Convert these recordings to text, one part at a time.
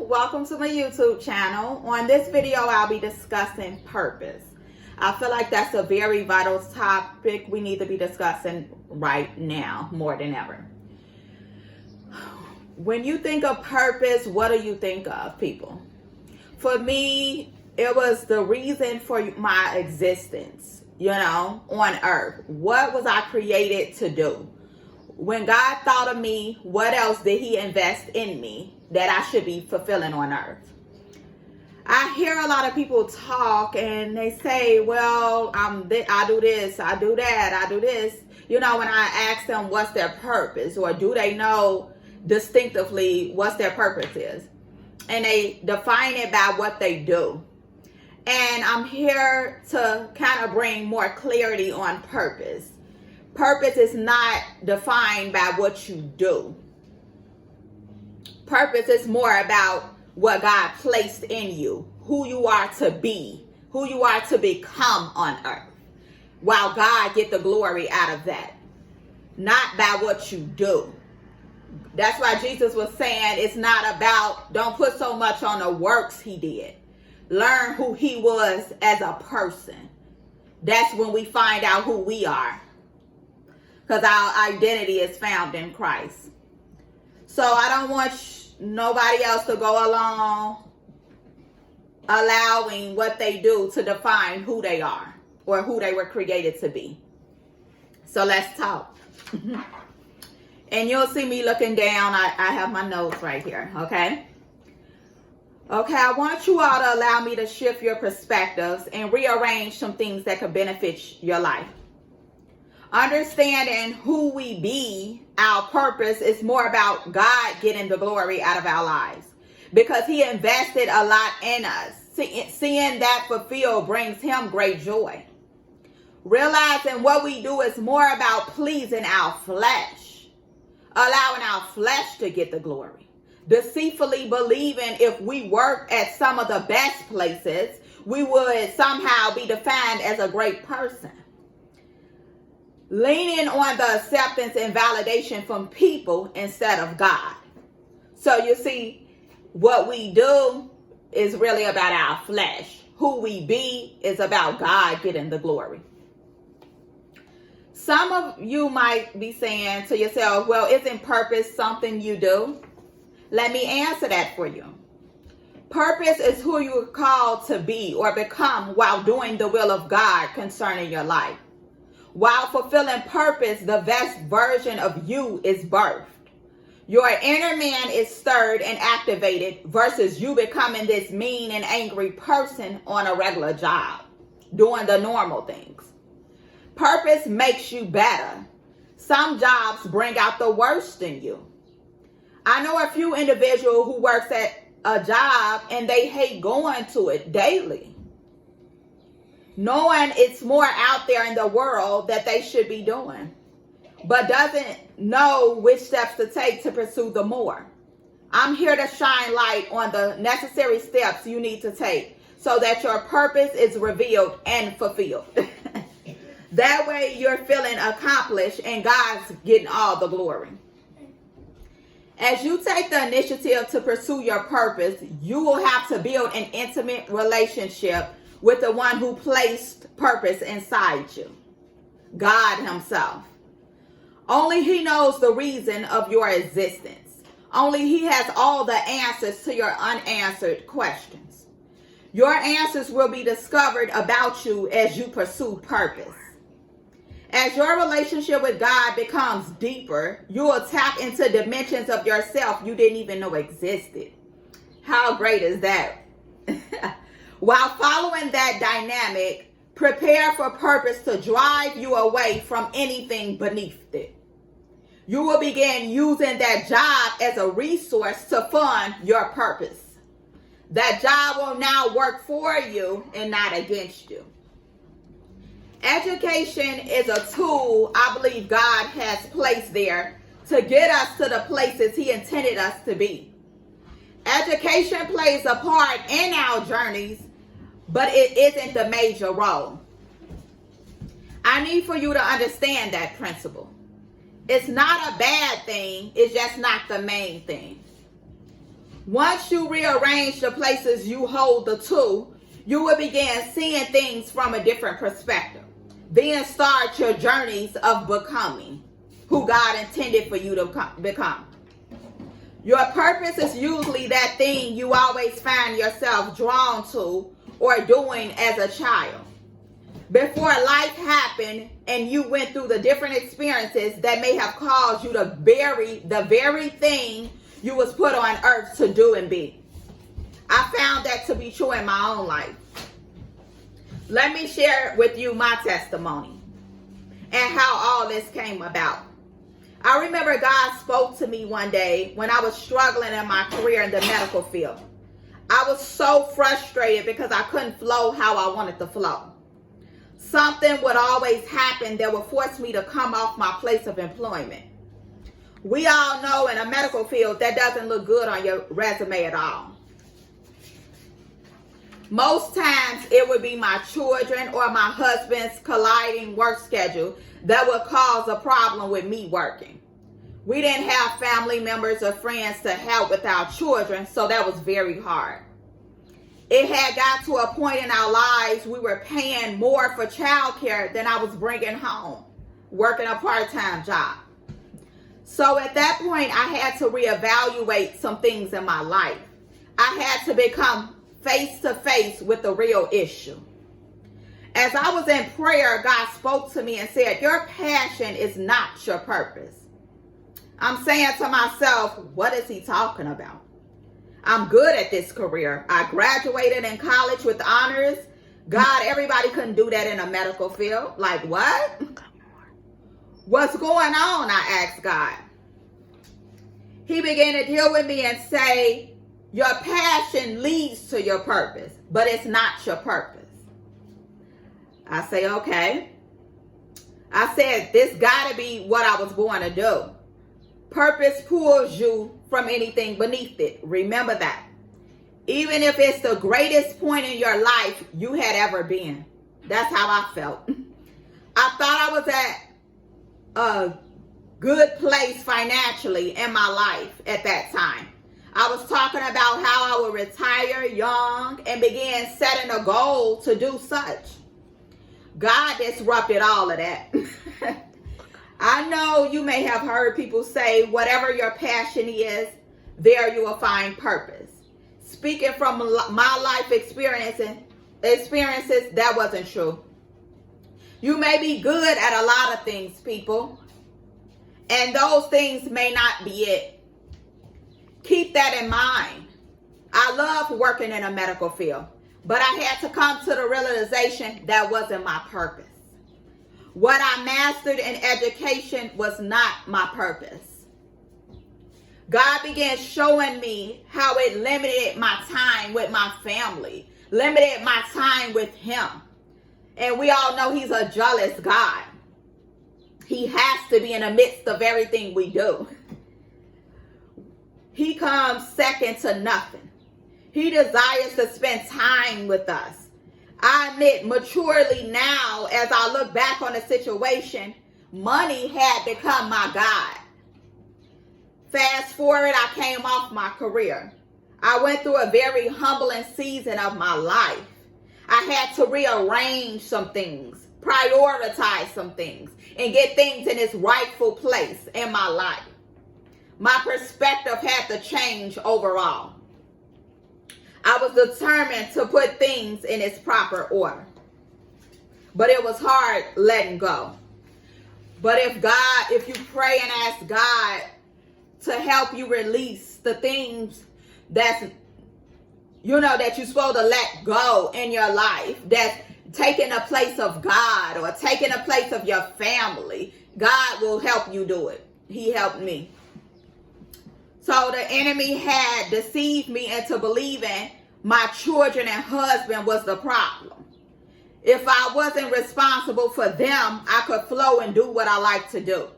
welcome to my YouTube channel. On this video, I'll be discussing purpose. I feel like that's a very vital topic we need to be discussing right now more than ever. When you think of purpose, what do you think of, people? For me, it was the reason for my existence, on earth. What was I created to do? When God thought of me, what else did he invest in me that I should be fulfilling on earth? I hear a lot of people talk and they say, well, I do this, I do that, I do this. When I ask them what's their purpose, or do they know distinctively what their purpose is? And they define it by what they do. And I'm here to kind of bring more clarity on purpose. Purpose is not defined by what you do. Purpose is more about what God placed in you, who you are to be, who you are to become on earth, while God get the glory out of that, not by what you do. That's why Jesus was saying it's not about, don't put so much on the works he did. Learn who he was as a person. That's when we find out who we are. Because our identity is found in Christ. So I don't want nobody else to go along allowing what they do to define who they are or who they were created to be. So let's talk. And you'll see me looking down. I have my notes right here, okay? Okay, I want you all to allow me to shift your perspectives and rearrange some things that could benefit your life. Understanding who we be, our purpose, is more about God getting the glory out of our lives, because he invested a lot in us. Seeing that fulfilled brings him great joy. Realizing what we do is more about pleasing our flesh, allowing our flesh to get the glory. Deceitfully believing if we work at some of the best places, we would somehow be defined as a great person. Leaning on the acceptance and validation from people instead of God. So you see, what we do is really about our flesh. Who we be is about God getting the glory. Some of you might be saying to yourself, well, isn't purpose something you do? Let me answer that for you. Purpose is who you are called to be or become while doing the will of God concerning your life. While fulfilling purpose, the best version of you is birthed. Your inner man is stirred and activated versus you becoming this mean and angry person on a regular job, doing the normal things. Purpose makes you better. Some jobs bring out the worst in you. I know a few individuals who works at a job and they hate going to it daily, knowing it's more out there in the world that they should be doing, but doesn't know which steps to take to pursue the more. I'm here to shine light on the necessary steps you need to take so that your purpose is revealed and fulfilled. That way you're feeling accomplished and God's getting all the glory. As you take the initiative to pursue your purpose, you will have to build an intimate relationship with the one who placed purpose inside you, God himself. Only he knows the reason of your existence. Only he has all the answers to your unanswered questions. Your answers will be discovered about you as you pursue purpose. As your relationship with God becomes deeper, you will tap into dimensions of yourself you didn't even know existed. How great is that? While following that dynamic, prepare for purpose to drive you away from anything beneath it. You will begin using that job as a resource to fund your purpose. That job will now work for you and not against you. Education is a tool I believe God has placed there to get us to the places he intended us to be. Education plays a part in our journeys, but it isn't the major role. I need for you to understand that principle. It's not a bad thing, it's just not the main thing. Once you rearrange the places you hold the two, you will begin seeing things from a different perspective. Then start your journeys of becoming who God intended for you to become. Your purpose is usually that thing you always find yourself drawn to or doing as a child. Before life happened and you went through the different experiences that may have caused you to bury the very thing you was put on earth to do and be. I found that to be true in my own life. Let me share with you my testimony and how all this came about. I remember God spoke to me one day when I was struggling in my career in the medical field. I was so frustrated because I couldn't flow how I wanted to flow. Something would always happen that would force me to come off my place of employment. We all know in a medical field that doesn't look good on your resume at all. Most times it would be my children or my husband's colliding work schedule that would cause a problem with me working. We didn't have family members or friends to help with our children, so that was very hard. It had got to a point in our lives we were paying more for childcare than I was bringing home, working a part-time job. So at that point, I had to reevaluate some things in my life. I had to become face to face with the real issue. As I was in prayer, God spoke to me and said, your passion is not your purpose. I'm saying to myself, what is he talking about? I'm good at this career. I graduated in college with honors. God, everybody couldn't do that in a medical field. Like what? What's going on? I asked God. He began to deal with me and say, your passion leads to your purpose, but it's not your purpose. I say, okay. I said, this got to be what I was born to do. Purpose pulls you from anything beneath it. Remember that. Even if it's the greatest point in your life you had ever been. That's how I felt. I thought I was at a good place financially in my life at that time. I was talking about how I would retire young and began setting a goal to do such. God disrupted all of that. I know you may have heard people say, whatever your passion is, there you will find purpose. Speaking from my life experiences, that wasn't true. You may be good at a lot of things, people, and those things may not be it. Keep that in mind. I love working in a medical field, but I had to come to the realization that wasn't my purpose. What I mastered in education was not my purpose. God began showing me how it limited my time with my family, limited my time with him. And we all know he's a jealous God. He has to be in the midst of everything we do. He comes second to nothing. He desires to spend time with us. I admit maturely now, as I look back on the situation, money had become my God. Fast forward, I came off my career. I went through a very humbling season of my life. I had to rearrange some things, prioritize some things, and get things in its rightful place in my life. My perspective had to change overall. I was determined to put things in its proper order. But it was hard letting go. But if you pray and ask God to help you release the things that you're supposed to let go in your life, that's taking a place of God or taking a place of your family, God will help you do it. He helped me. So the enemy had deceived me into believing my children and husband was the problem. If I wasn't responsible for them, I could flow and do what I like to do.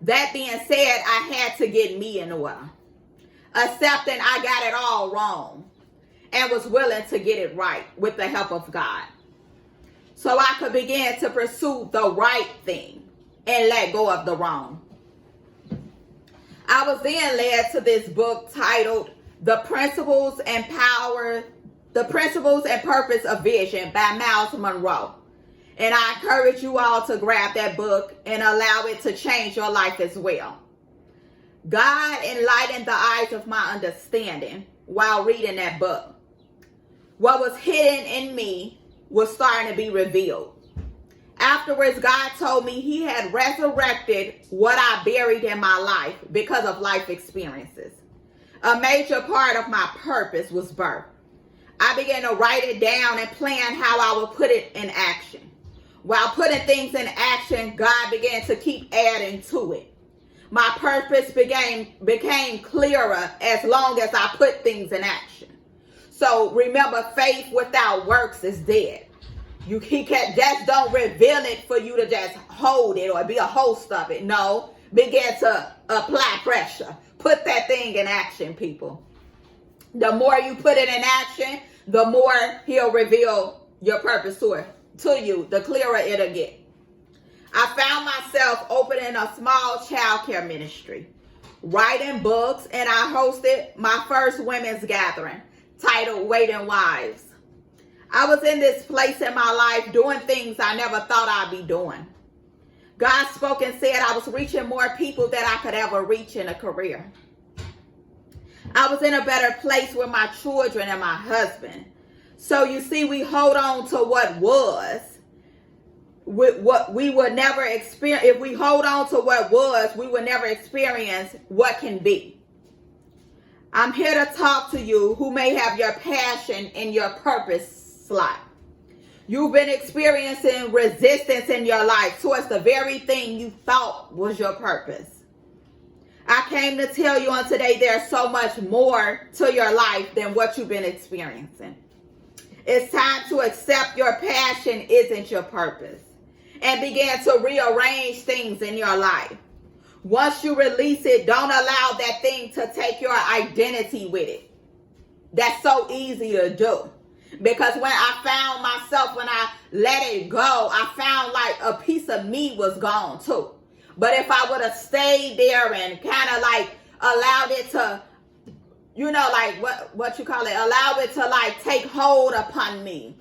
That being said, I had to get me in order, accepting I got it all wrong and was willing to get it right with the help of God. So I could begin to pursue the right thing and let go of the wrong. I was then led to this book titled The Principles and Purpose of Vision by Miles Monroe. And I encourage you all to grab that book and allow it to change your life as well. God enlightened the eyes of my understanding while reading that book. What was hidden in me was starting to be revealed. Afterwards, God told me he had resurrected what I buried in my life because of life experiences. A major part of my purpose was birth. I began to write it down and plan how I would put it in action. While putting things in action, God began to keep adding to it. My purpose became clearer as long as I put things in action. So remember, faith without works is dead. He can't just don't reveal it for you to just hold it or be a host of it. No, begin to apply pressure. Put that thing in action, people. The more you put it in action, the more he'll reveal your purpose to you, the clearer it'll get. I found myself opening a small child care ministry, writing books, and I hosted my first women's gathering titled Waiting Wives. I was in this place in my life doing things I never thought I'd be doing. God spoke and said I was reaching more people than I could ever reach in a career. I was in a better place with my children and my husband. So you see, we hold on to what was. What we would never experience. If we hold on to what was, we will never experience what can be. I'm here to talk to you who may have your passion and your purpose slot. You've been experiencing resistance in your life towards the very thing you thought was your purpose. I came to tell you on today there's so much more to your life than what you've been experiencing. It's time to accept your passion isn't your purpose and begin to rearrange things in your life. Once you release it, don't allow that thing to take your identity with it. That's so easy to do. Because when I found myself, when I let it go, I found like a piece of me was gone too. But if I would have stayed there and kind of like allowed it to, like what you call it, allow it to like take hold upon me,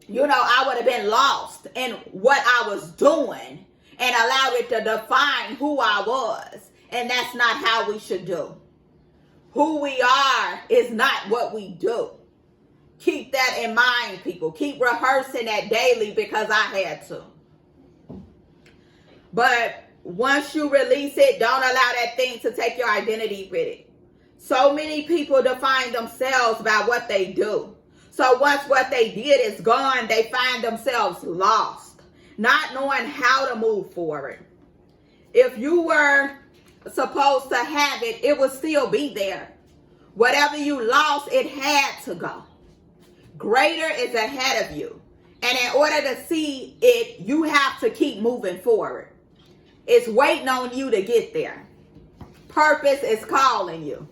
I would have been lost in what I was doing and allow it to define who I was. And that's not how we should do. Who we are is not what we do. Keep that in mind, people. Keep rehearsing that daily because I had to. But once you release it, don't allow that thing to take your identity with it. So many people define themselves by what they do. So once what they did is gone, they find themselves lost, not knowing how to move forward. If you were supposed to have it, it would still be there. Whatever you lost, it had to go. Greater is ahead of you. And in order to see it, you have to keep moving forward. It's waiting on you to get there. Purpose is calling you.